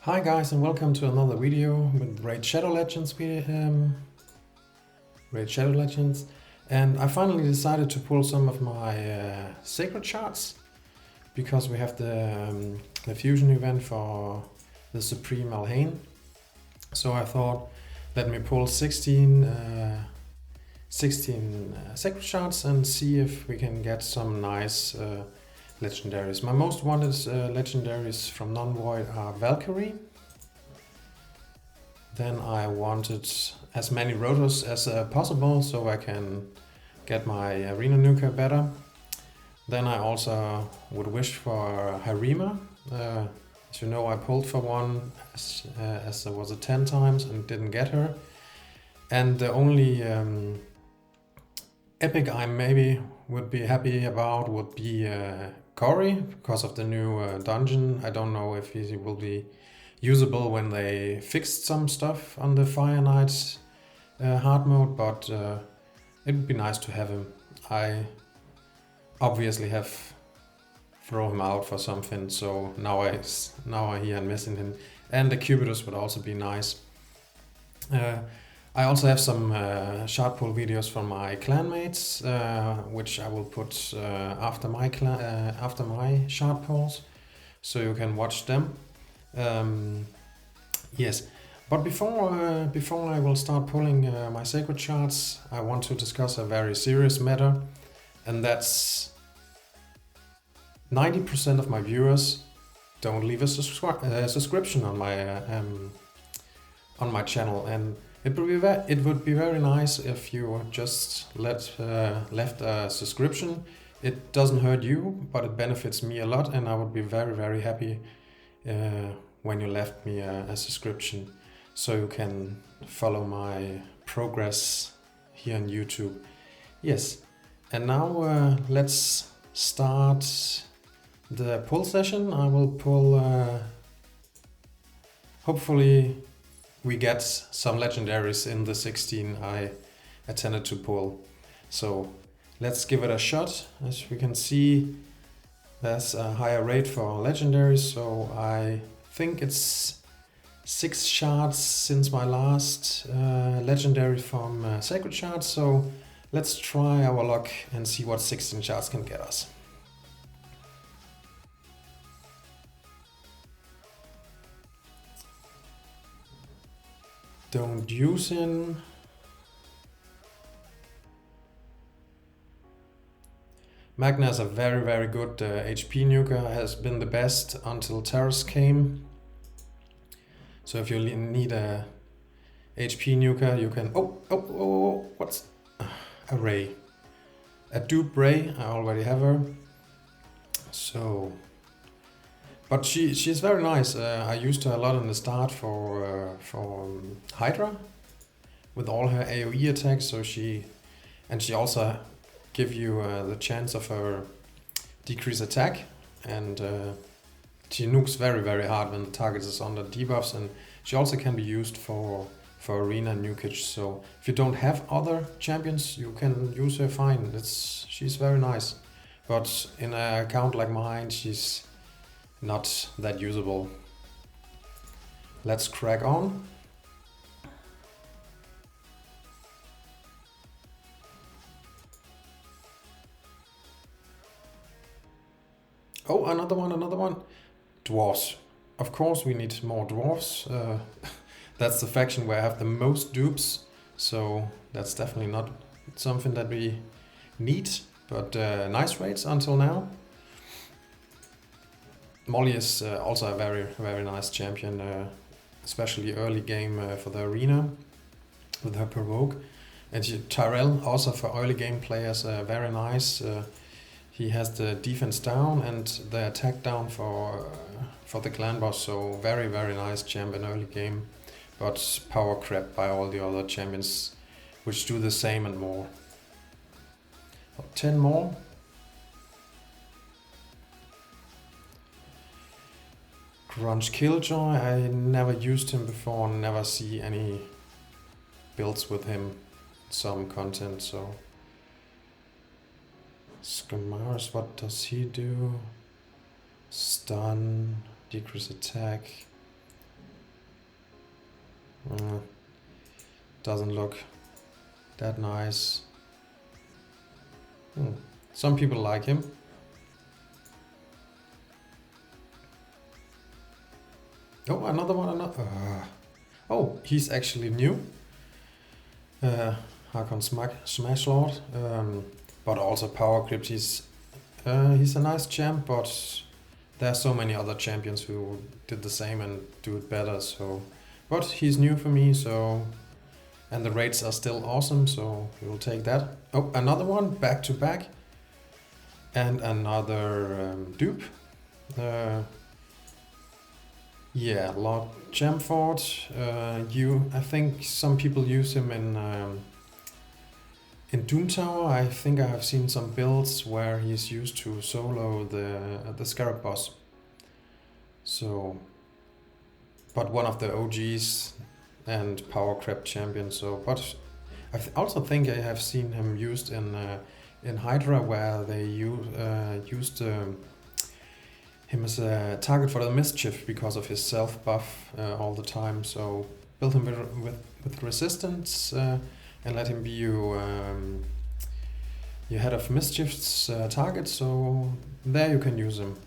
Hi guys, and welcome to another video with Raid Shadow Legends. Raid Shadow Legends, and I finally decided to pull some of my sacred shards because we have the fusion event for the Supreme Alhain. So I thought, let me pull 16 sacred shards and see if we can get some nice legendaries. My most wanted legendaries from non-void are Valkyrie. Then I wanted as many rotors as possible so I can get my arena nuker better. Then I also would wish for Harima. As you know, I pulled for one as there was a 10 times and didn't get her. And the only epic I maybe would be happy about would be Cory, because of the new dungeon. I don't know if he will be usable when they fixed some stuff on the Fire Knight hard mode, but it would be nice to have him. I obviously have thrown him out for something, so now I hear I'm missing him. And the Cubitus would also be nice. I also have some shard pull videos from my clanmates, which I will put after my shard pulls, so you can watch them. Yes, but before I will start pulling my sacred shards, I want to discuss a very serious matter, and that's 90% of my viewers don't leave a subscription on my channel, and it would be very nice if you just left a subscription. It doesn't hurt you, but it benefits me a lot, and I would be very happy when you left me a subscription, so you can follow my progress here on YouTube. Yes, and now let's start the pull session. I will pull, hopefully we get some legendaries in the 16 I intended to pull. So let's give it a shot. As we can see, there's a higher rate for legendaries, so I think it's 6 shards since my last legendary from Sacred Shards, so let's try our luck and see what 16 shards can get us. Don't use him. Magna is a very good HP nuker, has been the best until Terrace came. So if you need a HP nuker, you can... Oh, what's a Ray? A dupe Ray, I already have her. So... But she's very nice. I used her a lot in the start for Hydra, with all her AoE attacks, so she also give you the chance of her decrease attack, and she nukes very hard when the target is under debuffs, and she also can be used for arena nukage. So if you don't have other champions, you can use her fine. She's very nice, but in an account like mine, she's not that usable. Let's crack on. Oh, another one. Dwarves. Of course we need more dwarves. That's the faction where I have the most dupes, so that's definitely not something that we need, but nice rates until now. Molly is also a very nice champion, especially early game for the arena with her provoke. And Tyrell also for early game players, very nice. He has the defense down and the attack down for the clan boss, so very nice champion early game, but power crept by all the other champions, which do the same and more. 10 more. Grunge Killjoy, I never used him before, never see any builds with him, some content, so... Skamars, what does he do? Stun, decrease attack. Doesn't look that nice. Some people like him. Oh, another one. Oh, he's actually new. Hakon Smashlord. But also Power Crypt. He's a nice champ, but there are so many other champions who did the same and do it better. So, but he's new for me. So, and the raids are still awesome. So we will take that. Oh, another one back to back. And another dupe. Yeah, Lord Jamford. I think some people use him in Doom Tower. I think I have seen some builds where he's used to solo the Scarab boss. So, but one of the OGs and Power Crypt champion. So, but I also think I have seen him used in Hydra, where they used him as a target for the mischief because of his self buff all the time. So build him with resistance and let him be your head of mischief's target. So there you can use him.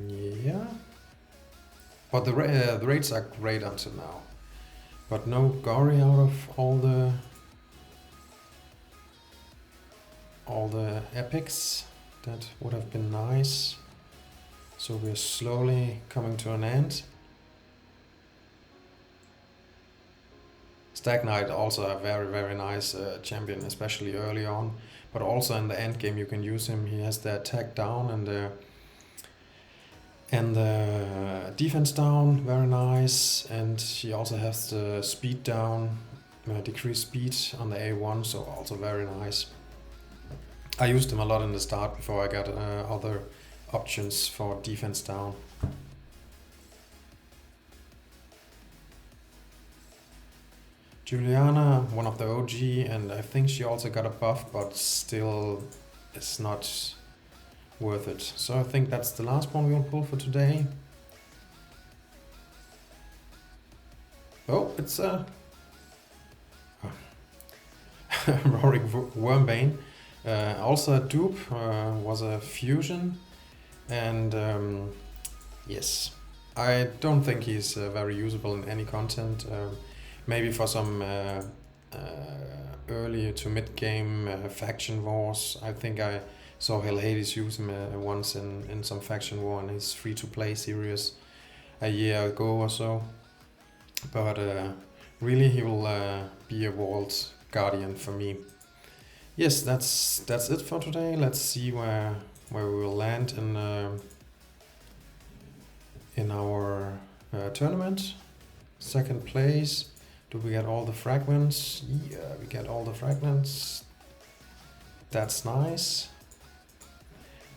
Yeah, but the raids are great until now. But no Gory out of all the epics. That would have been nice. So we're slowly coming to an end. Stag Knight also a very, very nice champion, especially early on. But also in the end game you can use him. He has the attack down and the defense down, very nice. And he also has the speed down, decreased speed on the A1, so also very nice. I used him a lot in the start before I got other options for defense down. Juliana, one of the OG, and I think she also got a buff, but still it's not worth it. So I think that's the last one we'll pull for today. Oh, it's a Roaring Wormbane. Also a dupe, was a fusion, and yes, I don't think he's very usable in any content. Maybe for some early to mid game faction wars. I think I saw Hell Hades use him once in some faction war in his free to play series a year ago or so. But really, he will be a Vault Guardian for me. Yes, that's it for today. Let's see where we will land in our tournament. Second place. Do we get all the fragments? Yeah, we get all the fragments. That's nice.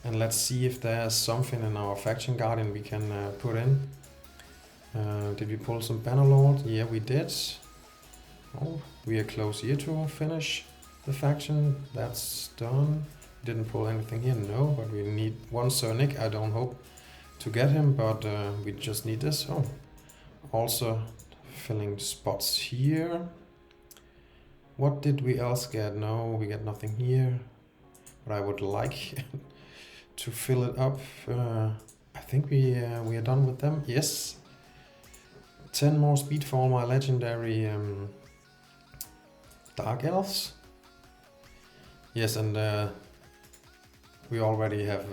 And let's see if there's something in our faction guardian we can put in. Did we pull some Bannerlord? Yeah, we did. Oh, we are close here to finish the faction. That's done. Didn't pull anything here, no, but we need one Cernic. I don't hope to get him, but we just need this. Oh, also filling spots here. What did we else get? No, we get nothing here, but I would like to fill it up. I think we are done with them. Yes, 10 more speed for all my legendary Dark Elves. Yes, and we already have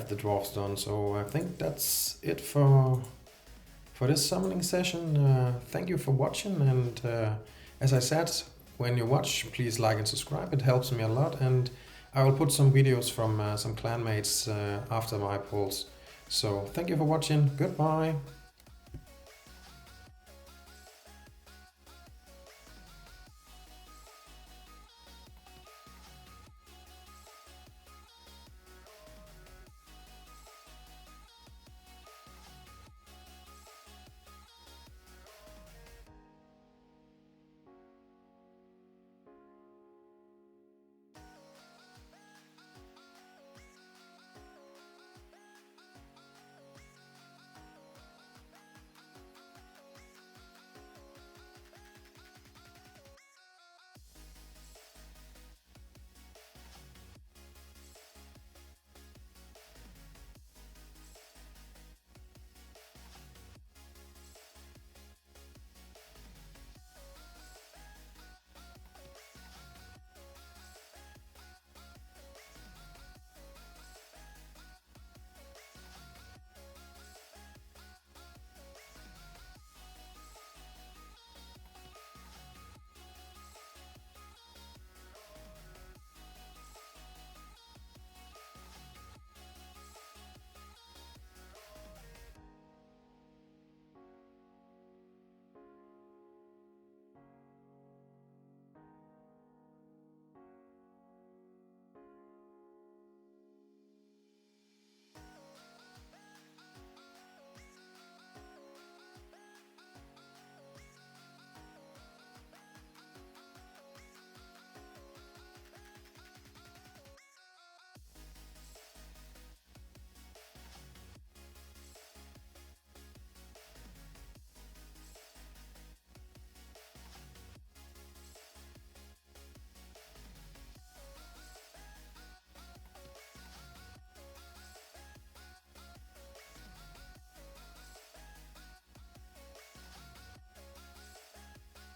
the dwarves done. So I think that's it for this summoning session. Thank you for watching, and as I said, when you watch, please like and subscribe. It helps me a lot, and I will put some videos from some clanmates after my pulls. So thank you for watching. Goodbye.